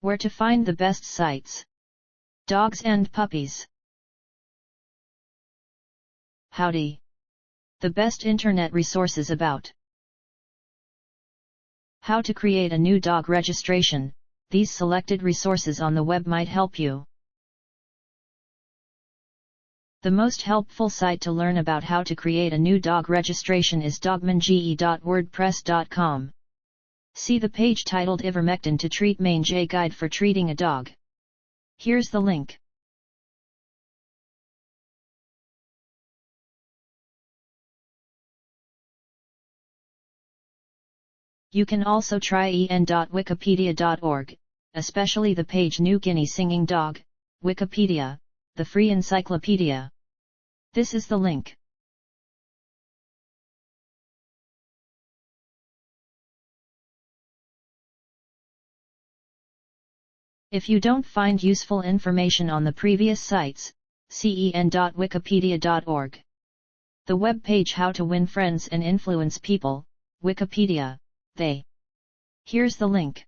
Where to find the best sites. Dogs and puppies. Howdy. The best internet resources about how to create a new dog registration. These selected resources on the web might help you. The most helpful site to learn about how to create a new dog registration is dogmange.wordpress.com. See the page titled Ivermectin to treat mange, a guide for treating a dog. Here's the link. You can also try en.wikipedia.org, especially the page New Guinea Singing Dog, Wikipedia, the free encyclopedia. This is the link. If you don't find useful information on the previous sites, see en.wikipedia.org. The web page How to Win Friends and Influence People, Wikipedia, they. Here's the link.